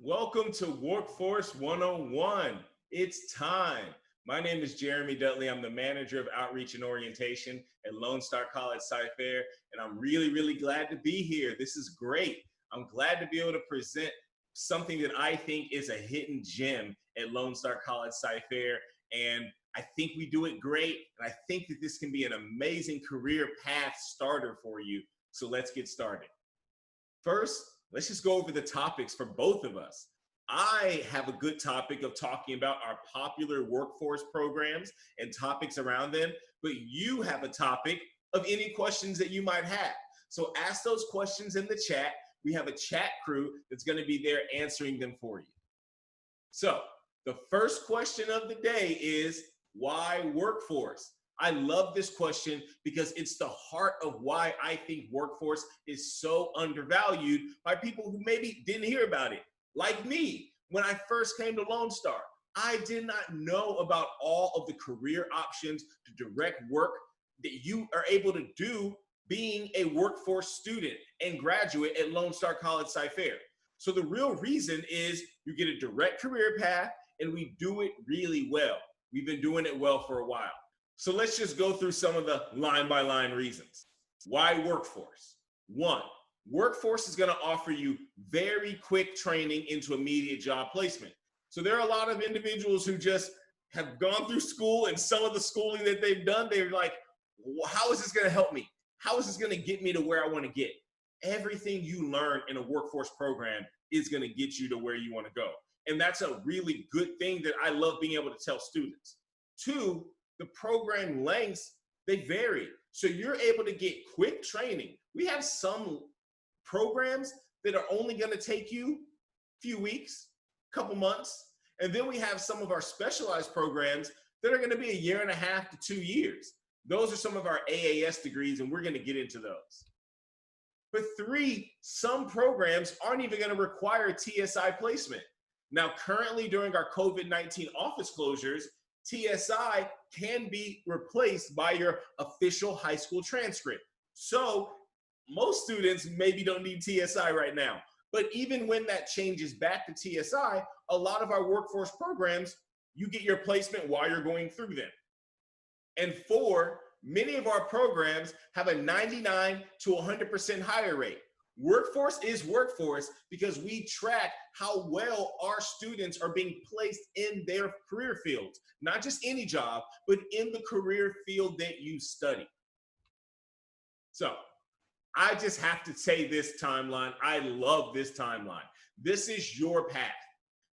Welcome to Workforce 101. It's time. My name is Jeremy Dudley. I'm the manager of outreach and orientation at Lone Star College-CyFair, and I'm really glad to be here. This is great. I'm glad to be able to present something that I think is a hidden gem at Lone Star College-CyFair, and I think we do it great, and I think that this can be an amazing career path starter for you. So let's get started. First, let's just go over the topics for both of us. I have a good topic of talking about our popular workforce programs and topics around them, but you have a topic of any questions that you might have. So ask those questions in the chat. We have a chat crew that's going to be there answering them for you. So the first question of the day is, why workforce? I love this question because it's the heart of why I think workforce is so undervalued by people who maybe didn't hear about it. Like me, when I first came to Lone Star, I did not know about all of the career options to direct work that you are able to do being a workforce student and graduate at Lone Star College-CyFair. So the real reason is you get a direct career path and we do it really well. We've been doing it well for a while. So let's just go through some of the line-by-line reasons. Why workforce? One, workforce is going to offer you very quick training into immediate job placement. So there are a lot of individuals who just have gone through school, and some of the schooling that they've done, they're like, well, how is this going to help me? How is this going to get me to where I want to get? Everything you learn in a workforce program is going to get you to where you want to go. And that's a really good thing that I love being able to tell students. Two, the program lengths, they vary. So you're able to get quick training. We have some programs that are only going to take you a few weeks, couple months. And then we have some of our specialized programs that are going to be 1.5 to 2 years. Those are some of our AAS degrees, and we're going to get into those. But three, some programs aren't even going to require TSI placement. Now, currently during our COVID-19 office closures, TSI can be replaced by your official high school transcript. So most students maybe don't need TSI right now. But even when that changes back to TSI, a lot of our workforce programs, you get your placement while you're going through them. And four, many of our programs have a 99 to 100% hire rate. Workforce is workforce because we track how well our students are being placed in their career fields. Not just any job, but in the career field that you study. So I just have to say this timeline. I love this timeline. This is your path.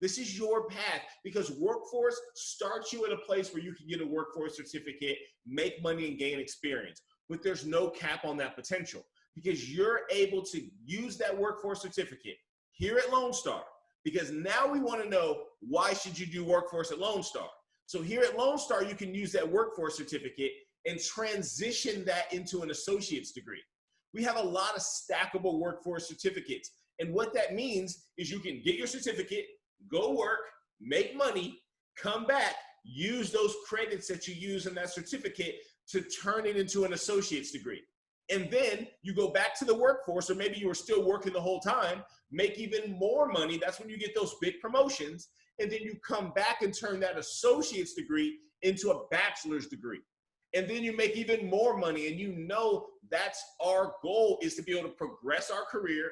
This is your path because workforce starts you at a place where you can get a workforce certificate, make money, and gain experience. But there's no cap on that potential, because you're able to use that workforce certificate here at Lone Star, because now we want to know, why should you do workforce at Lone Star? So here at Lone Star, you can use that workforce certificate and transition that into an associate's degree. We have a lot of stackable workforce certificates. And what that means is you can get your certificate, go work, make money, come back, use those credits that you use in that certificate to turn it into an associate's degree. And then you go back to the workforce, or maybe you were still working the whole time, make even more money. That's when you get those big promotions. And then you come back and turn that associate's degree into a bachelor's degree. And then you make even more money. And you know that's our goal, is to be able to progress our career,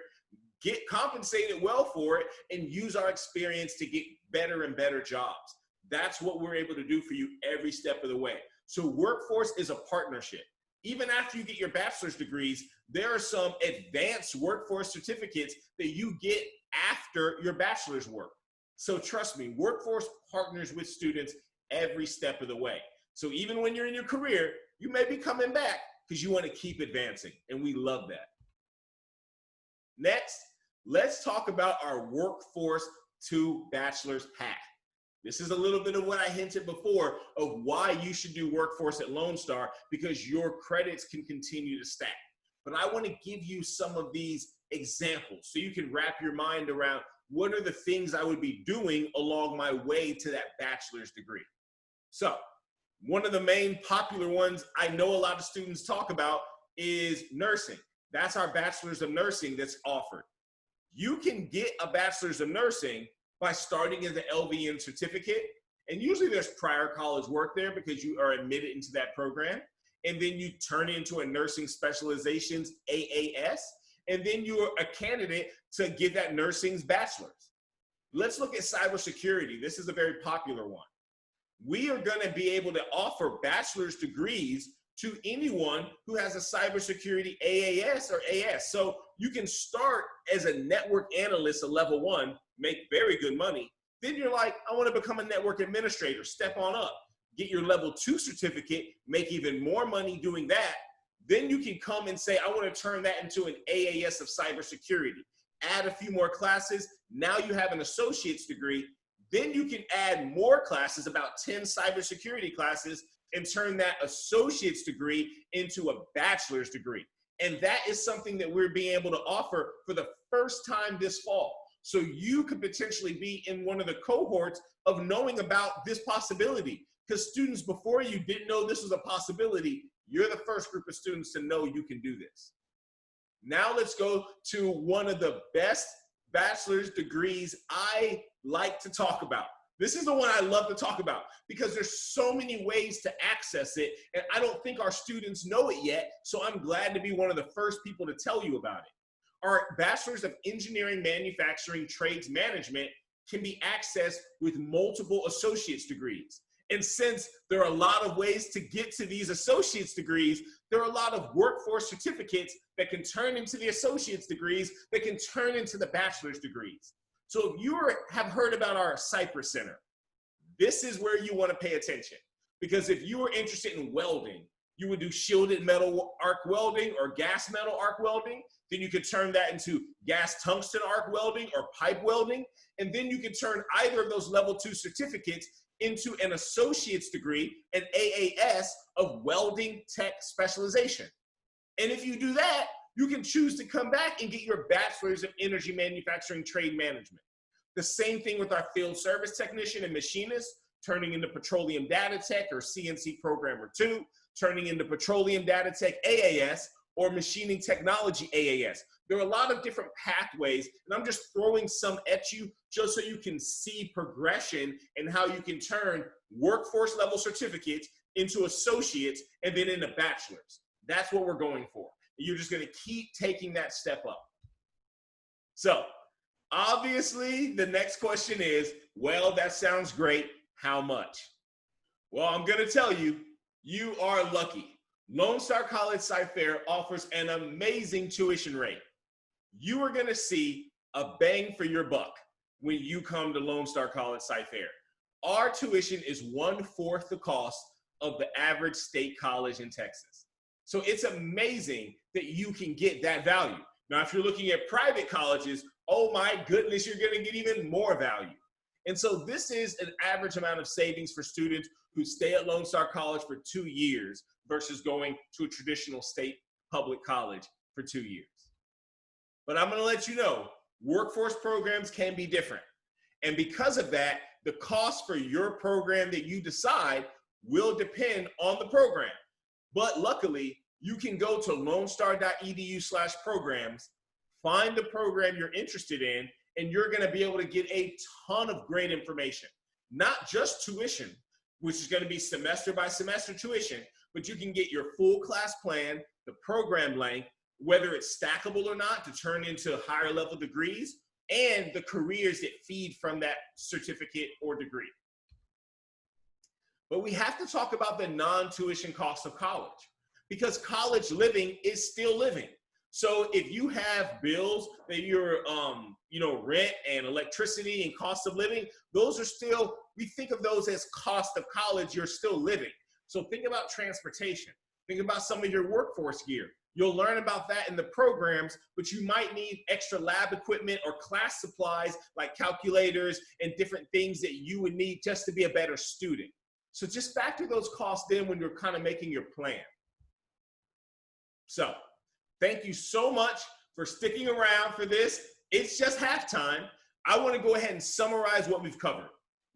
get compensated well for it, and use our experience to get better and better jobs. That's what we're able to do for you every step of the way. So workforce is a partnership. Even after you get your bachelor's degrees, there are some advanced workforce certificates that you get after your bachelor's work. So trust me, workforce partners with students every step of the way. So even when you're in your career, you may be coming back because you want to keep advancing, and we love that. Next, let's talk about our workforce to bachelor's path. This is a little bit of what I hinted before of why you should do workforce at Lone Star, because your credits can continue to stack. But I want to give you some of these examples so you can wrap your mind around what are the things I would be doing along my way to that bachelor's degree. So one of the main popular ones I know a lot of students talk about is nursing. That's our bachelor's of nursing that's offered. You can get a bachelor's of nursing by starting as an LVN certificate. And usually there's prior college work there because you are admitted into that program. And then you turn into a nursing specializations AAS. And then you're a candidate to get that nursing's bachelor's. Let's look at cybersecurity. This is a very popular one. We are going to be able to offer bachelor's degrees to anyone who has a cybersecurity AAS or AS. So you can start as a network analyst at level 1, make very good money. Then you're like, I want to become a network administrator, step on up, get your level 2 certificate, make even more money doing that. Then you can come and say, I want to turn that into an AAS of cybersecurity. Add a few more classes. Now you have an associate's degree. Then you can add more classes, about 10 cybersecurity classes, and turn that associate's degree into a bachelor's degree. And that is something that we're being able to offer for the first time this fall. So you could potentially be in one of the cohorts of knowing about this possibility, because students before you didn't know this was a possibility. You're the first group of students to know you can do this. Now let's go to one of the best bachelor's degrees I like to talk about. This is the one I love to talk about because there's so many ways to access it, and I don't think our students know it yet, so I'm glad to be one of the first people to tell you about it. Our Bachelor's of Engineering, Manufacturing, Trades Management can be accessed with multiple associate's degrees. And since there are a lot of ways to get to these associate's degrees, there are a lot of workforce certificates that can turn into the associate's degrees that can turn into the bachelor's degrees. So if you have heard about our Cypress Center, this is where you want to pay attention. Because if you are interested in welding, you would do shielded metal arc welding or gas metal arc welding. Then you could turn that into gas tungsten arc welding or pipe welding. And then you could turn either of those level 2 certificates into an associate's degree, an AAS of welding tech specialization. And if you do that, you can choose to come back and get your Bachelor's of Energy Manufacturing Trade Management. The same thing with our field service technician and machinist, turning into petroleum data tech or CNC programmer 2, turning into petroleum data tech AAS or machining technology AAS. There are a lot of different pathways, and I'm just throwing some at you just so you can see progression and how you can turn workforce level certificates into associates and then into bachelor's. That's what we're going for. You're just going to keep taking that step up. So obviously the next question is, well, that sounds great. How much? Well, I'm going to tell you, you are lucky. Lone Star College-CyFair offers an amazing tuition rate. You are going to see a bang for your buck when you come to Lone Star College-CyFair. Our tuition is 1/4 the cost of the average state college in Texas. So it's amazing that you can get that value. Now, if you're looking at private colleges, oh my goodness, you're going to get even more value. And so this is an average amount of savings for students who stay at Lone Star College for 2 years versus going to a traditional state public college for 2 years. But I'm going to let you know, workforce programs can be different. And because of that, the cost for your program that you decide will depend on the program. But luckily, you can go to lonestar.edu/programs, find the program you're interested in, and you're going to be able to get a ton of great information. Not just tuition, which is going to be semester by semester tuition, but you can get your full class plan, the program length, whether it's stackable or not to turn into higher level degrees, and the careers that feed from that certificate or degree. But we have to talk about the non-tuition costs of college, because college living is still living. So if you have bills that you're, rent and electricity and cost of living, those are still, we think of those as cost of college, you're still living. So think about transportation. Think about some of your workforce gear. You'll learn about that in the programs, but you might need extra lab equipment or class supplies like calculators and different things that you would need just to be a better student. So just factor those costs in when you're kind of making your plan. So thank you so much for sticking around for this. It's just halftime. I want to go ahead and summarize what we've covered.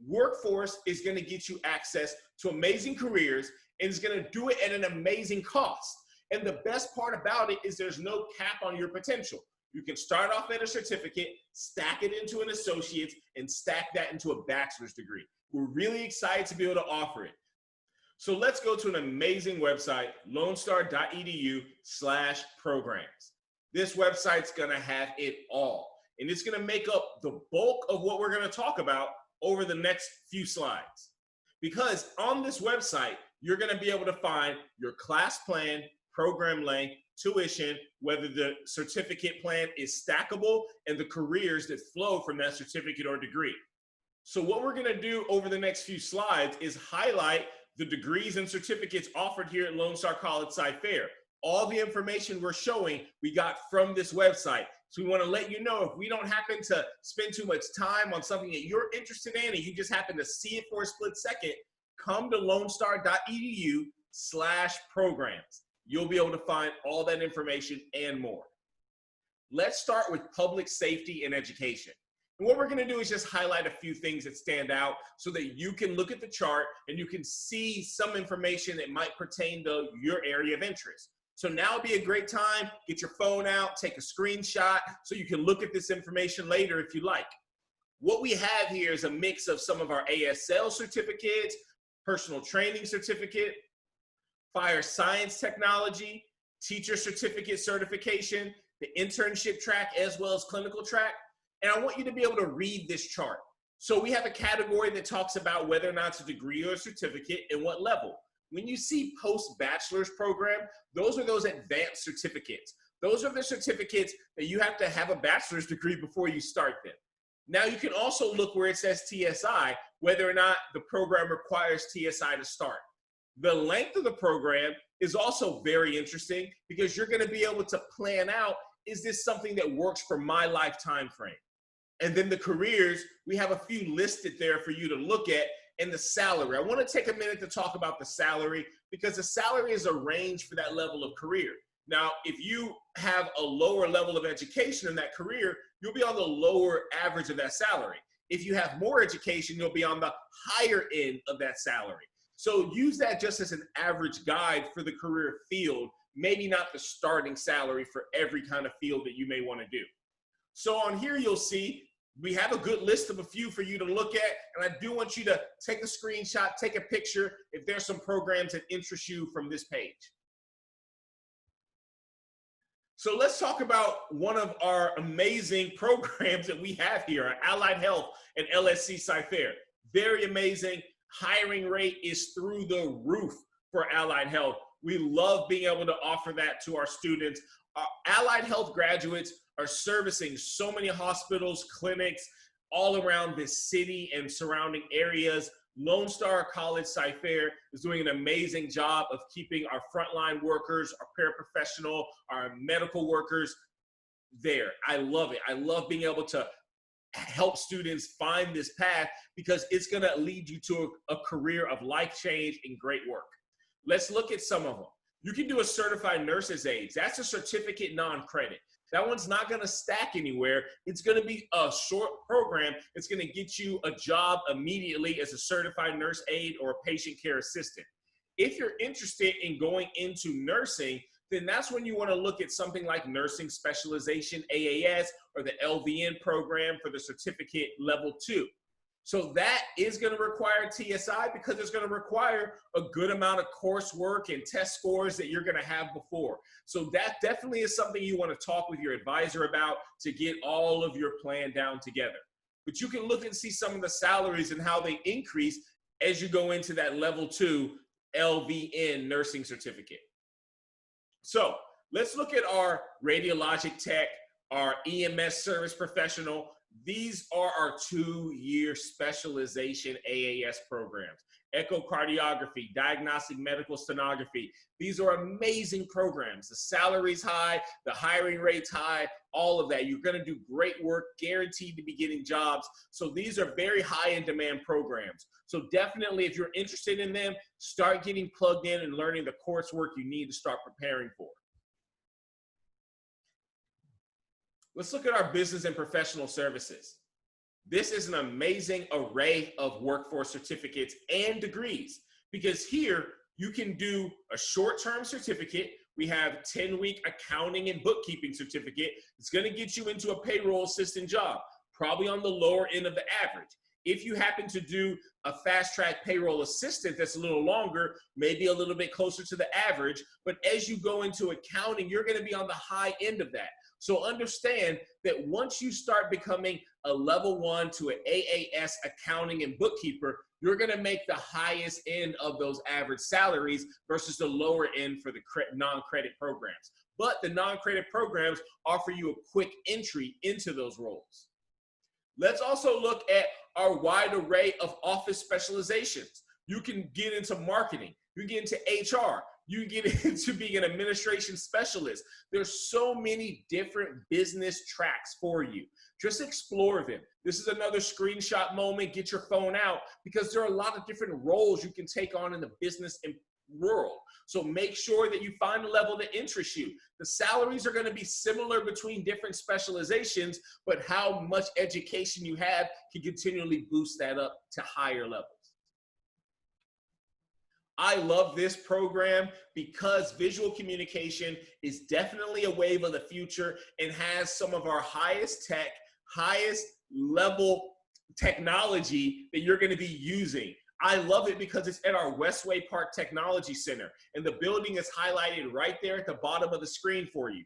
Workforce is going to get you access to amazing careers, and it's going to do it at an amazing cost. And the best part about it is there's no cap on your potential. You can start off at a certificate, stack it into an associate's, and stack that into a bachelor's degree. We're really excited to be able to offer it. So let's go to an amazing website, lonestar.edu/programs. This website's gonna have it all, and it's gonna make up the bulk of what we're gonna talk about over the next few slides. Because on this website, you're gonna be able to find your class plan, program length, tuition, whether the certificate plan is stackable, and the careers that flow from that certificate or degree. So what we're gonna do over the next few slides is highlight the degrees and certificates offered here at Lone Star College-CyFair. All the information we're showing, we got from this website. So we want to let you know, if we don't happen to spend too much time on something that you're interested in and you just happen to see it for a split second, come to lonestar.edu/programs. You'll be able to find all that information and more. Let's start with public safety and education. And what we're going to do is just highlight a few things that stand out so that you can look at the chart and you can see some information that might pertain to your area of interest. So now would be a great time, get your phone out, take a screenshot so you can look at this information later if you like. What we have here is a mix of some of our ASL certificates, personal training certificate, fire science technology, teacher certificate certification, the internship track, as well as clinical track. And I want you to be able to read this chart. So we have a category that talks about whether or not it's a degree or a certificate and what level. When you see post-bachelor's program, those are those advanced certificates. Those are the certificates that you have to have a bachelor's degree before you start them. Now you can also look where it says TSI, whether or not the program requires TSI to start. The length of the program is also very interesting because you're going to be able to plan out, is this something that works for my lifetime frame? And then the careers, we have a few listed there for you to look at, and the salary. I want to take a minute to talk about the salary because the salary is a range for that level of career. Now, if you have a lower level of education in that career, you'll be on the lower average of that salary. If you have more education, you'll be on the higher end of that salary. So use that just as an average guide for the career field, maybe not the starting salary for every kind of field that you may want to do. So on here, you'll see we have a good list of a few for you to look at, and I do want you to take a screenshot, take a picture if there's some programs that interest you from this page. So let's talk about one of our amazing programs that we have here, our Allied Health and LSC-CyFair. Very amazing. Hiring rate is through the roof for Allied Health. We love being able to offer that to our students. Our Allied Health graduates are servicing so many hospitals, clinics, all around this city and surrounding areas. Lone Star College-CyFair is doing an amazing job of keeping our frontline workers, our paraprofessional, our medical workers there. I love it. I love being able to help students find this path because it's going to lead you to a career of life change and great work. Let's look at some of them. You can do a certified nurse's aide. That's a certificate non-credit. That one's not going to stack anywhere. It's going to be a short program. It's going to get you a job immediately as a certified nurse aide or a patient care assistant. If you're interested in going into nursing, then that's when you want to look at something like nursing specialization, AAS, or the LVN program for the certificate level 2. So that is going to require TSI because it's going to require a good amount of coursework and test scores that you're going to have before. So that definitely is something you want to talk with your advisor about to get all of your plan down together. But you can look and see some of the salaries and how they increase as you go into that level 2 LVN nursing certificate. So let's look at our radiologic tech, our EMS service professional. These are our 2-year specialization AAS programs. Echocardiography, diagnostic medical sonography. These are amazing programs. The salary's high, the hiring rate's high, all of that. You're going to do great work, guaranteed to be getting jobs. So these are very high in demand programs. So definitely, if you're interested in them, start getting plugged in and learning the coursework you need to start preparing for. Let's look at our business and professional services. This is an amazing array of workforce certificates and degrees because here you can do a short-term certificate We have 10-week accounting and bookkeeping certificate. It's going to get you into a payroll assistant job, probably on the lower end of the average. If you happen to do a fast track payroll assistant that's a little longer, maybe a little bit closer to the average, but as you go into accounting, you're going to be on the high end of that. So understand that once you start becoming a level 1 to an AAS accounting and bookkeeper, you're going to make the highest end of those average salaries versus the lower end for the non-credit programs. But the non-credit programs offer you a quick entry into those roles. Let's also look at our wide array of office specializations. You can get into marketing, you can get into HR, you can get into being an administration specialist. There's so many different business tracks for you. Just explore them. This is another screenshot moment. Get your phone out because there are a lot of different roles you can take on in the business and world. So make sure that you find a level that interests you. The salaries are going to be similar between different specializations, but how much education you have can continually boost that up to higher levels. I love this program because visual communication is definitely a wave of the future and has some of our highest tech, highest level technology that you're going to be using. I love it because it's at our Westway Park Technology Center, and the building is highlighted right there at the bottom of the screen for you.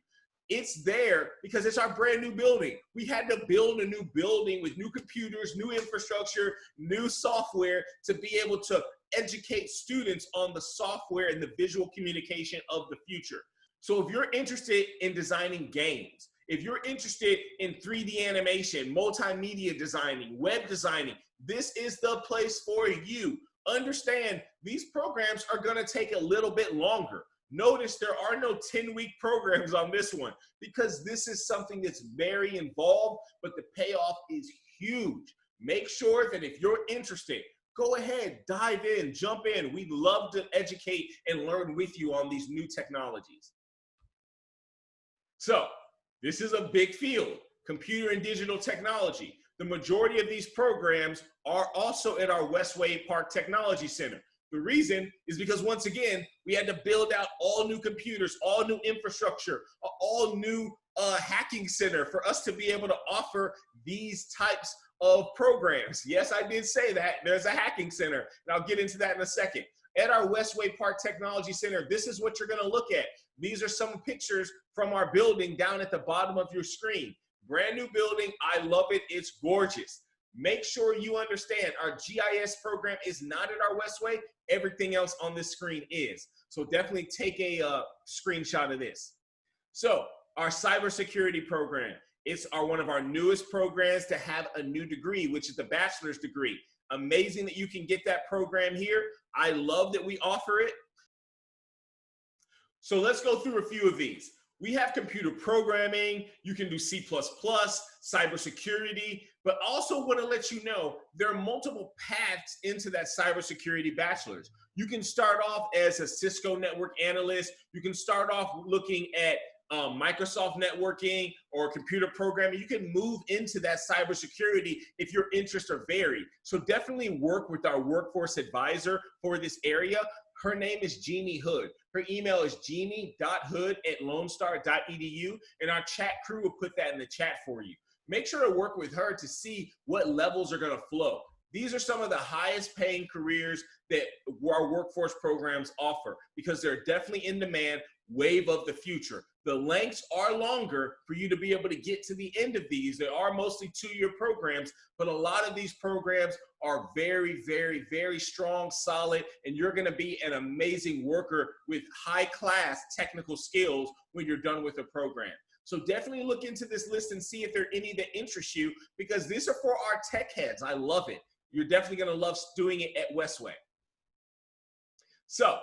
It's there because it's our brand new building. We had to build a new building with new computers, new infrastructure, new software to be able to educate students on the software and the visual communication of the future. So if you're interested in designing games, if you're interested in 3D animation, multimedia designing, web designing, this is the place for you. Understand these programs are going to take a little bit longer. Notice there are no 10-week programs on this one because this is something that's very involved, but the payoff is huge. Make sure that if you're interested, go ahead, dive in, jump in. We'd love to educate and learn with you on these new technologies. So this is a big field, computer and digital technology. The majority of these programs are also at our Westway Park Technology Center. The reason is because, once again, we had to build out all new computers, all new infrastructure, all new hacking center for us to be able to offer these types of programs. Yes, I did say that. There's a hacking center, and I'll get into that in a second. At our Westway Park Technology Center, this is what you're going to look at. These are some pictures from our building down at the bottom of your screen. Brand new building. I love it. It's gorgeous. Make sure you understand our GIS program is not at our Westway. Everything else on this screen is. So definitely take a screenshot of this. So our cybersecurity program, it's one of our newest programs to have a new degree, which is the bachelor's degree. Amazing that you can get that program here. I love that we offer it. So let's go through a few of these. We have computer programming, you can do C++, cybersecurity, but also want to let you know there are multiple paths into that cybersecurity bachelor's. You can start off as a Cisco network analyst. You can start off looking at Microsoft networking or computer programming. You can move into that cybersecurity if your interests are varied. So definitely work with our workforce advisor for this area. Her name is Jeannie Hood. Her email is jeannie.hood@lonestar.edu, and our chat crew will put that in the chat for you. Make sure to work with her to see what levels are going to flow. These are some of the highest paying careers that our workforce programs offer because they're definitely in demand, wave of the future. The lengths are longer for you to be able to get to the end of these. They are mostly 2-year programs, but a lot of these programs are very, very, very strong, solid, and you're going to be an amazing worker with high-class technical skills when you're done with a program. So definitely look into this list and see if there are any that interest you because these are for our tech heads. I love it. You're definitely going to love doing it at Westway. So,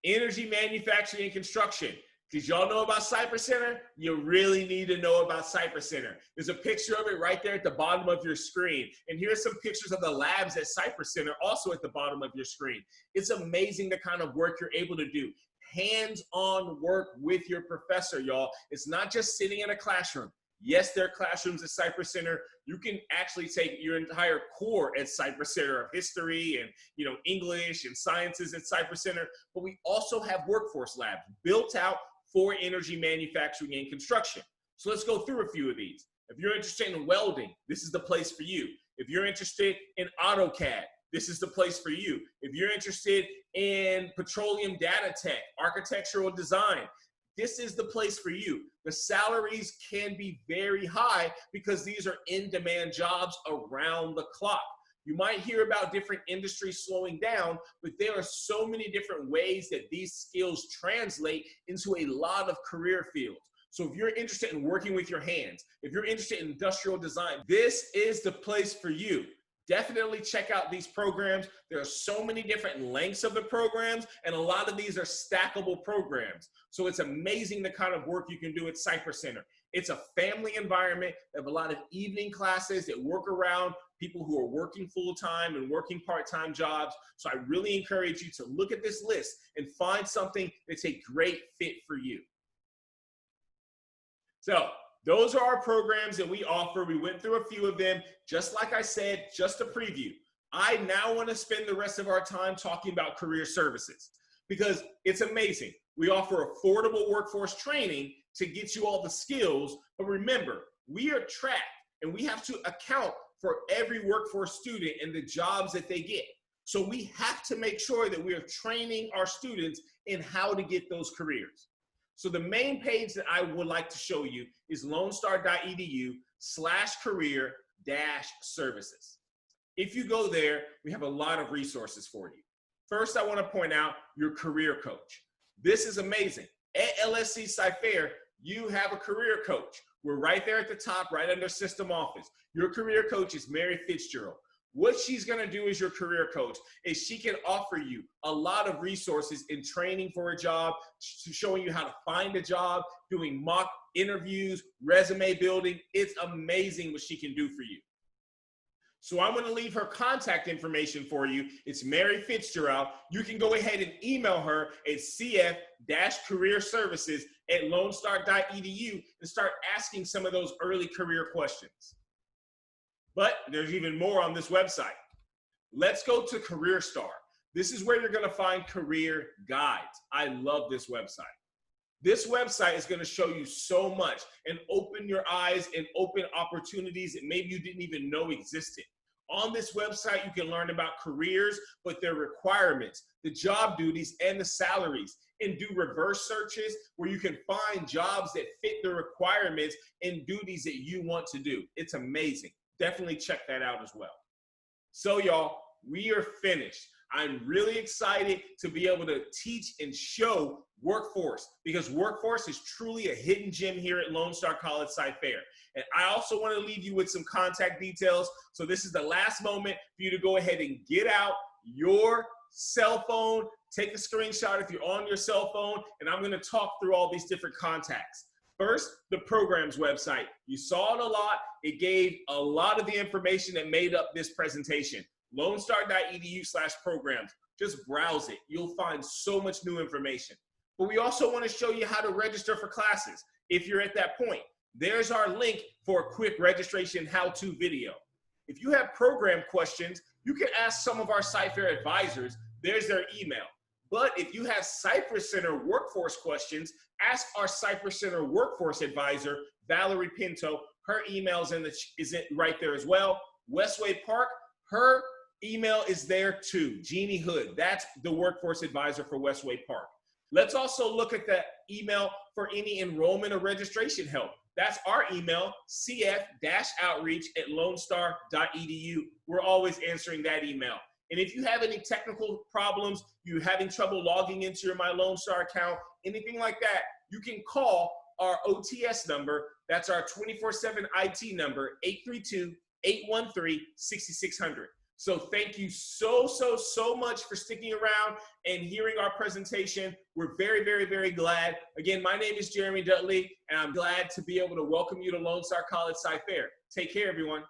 energy manufacturing and construction. Did y'all know about Cypress Center? You really need to know about Cypress Center. There's a picture of it right there at the bottom of your screen. And here's some pictures of the labs at Cypress Center also at the bottom of your screen. It's amazing the kind of work you're able to do. Hands-on work with your professor, y'all. It's not just sitting in a classroom. Yes, there are classrooms at Cypress Center. You can actually take your entire core at Cypress Center of history and English and sciences at Cypress Center. But we also have workforce labs built out for energy manufacturing and construction. So let's go through a few of these. If you're interested in welding, this is the place for you. If you're interested in AutoCAD, this is the place for you. If you're interested in petroleum data tech, architectural design, this is the place for you. The salaries can be very high because these are in-demand jobs around the clock. You might hear about different industries slowing down, but there are so many different ways that these skills translate into a lot of career fields. So if you're interested in working with your hands, if you're interested in industrial design, this is the place for you. Definitely check out these programs. There are so many different lengths of the programs, and a lot of these are stackable programs. So it's amazing the kind of work you can do at CyFair Center. It's a family environment. They have a lot of evening classes that work around people who are working full-time and working part-time jobs. So I really encourage you to look at this list and find something that's a great fit for you. So those are our programs that we offer. We went through a few of them. Just like I said, just a preview. I now want to spend the rest of our time talking about career services because it's amazing. We offer affordable workforce training to get you all the skills. But remember, we are tracked and we have to account for every workforce student and the jobs that they get. So we have to make sure that we are training our students in how to get those careers. So the main page that I would like to show you is lonestar.edu/career-services. If you go there, we have a lot of resources for you. First, I want to point out your career coach. This is amazing. At LSC-CyFair, you have a career coach. We're right there at the top, right under System Office. Your career coach is Mary Fitzgerald. What she's going to do as your career coach is she can offer you a lot of resources in training for a job, showing you how to find a job, doing mock interviews, resume building. It's amazing what she can do for you. So I'm going to leave her contact information for you. It's Mary Fitzgerald. You can go ahead and email her at cf-careerservices@lonestar.edu and start asking some of those early career questions. But there's even more on this website. Let's go to Career Star. This is where you're going to find career guides. I love this website. This website is going to show you so much and open your eyes and open opportunities that maybe you didn't even know existed. On this website, you can learn about careers, but their requirements, the job duties, and the salaries, and do reverse searches where you can find jobs that fit the requirements and duties that you want to do. It's amazing. Definitely check that out as well. So y'all, we are finished. I'm really excited to be able to teach and show workforce because workforce is truly a hidden gem here at Lone Star College-CyFair. And I also want to leave you with some contact details. So this is the last moment for you to go ahead and get out your cell phone, take a screenshot if you're on your cell phone, and I'm going to talk through all these different contacts. First, the programs website. You saw it a lot. It gave a lot of the information that made up this presentation. lonestar.edu/programs. Just browse it. You'll find so much new information. But we also want to show you how to register for classes if you're at that point. There's our link for a quick registration how-to video. If you have program questions, you can ask some of our CyFair advisors. There's their email. But if you have CyFair Center workforce questions, ask our CyFair Center workforce advisor, Valerie Pinto. Her email is right there as well. Westway Park, her email is there too. Jeannie Hood, that's the workforce advisor for Westway Park. Let's also look at the email for any enrollment or registration help. That's our email, cf-outreach@lonestar.edu. We're always answering that email. And if you have any technical problems, you're having trouble logging into your My Lone Star account, anything like that, you can call our OTS number. That's our 24/7 IT number, 832-813-6600. So thank you so much for sticking around and hearing our presentation. We're very, very, very glad. Again, my name is Jeremy Dudley, and I'm glad to be able to welcome you to Lone Star College-CyFair. Take care, everyone.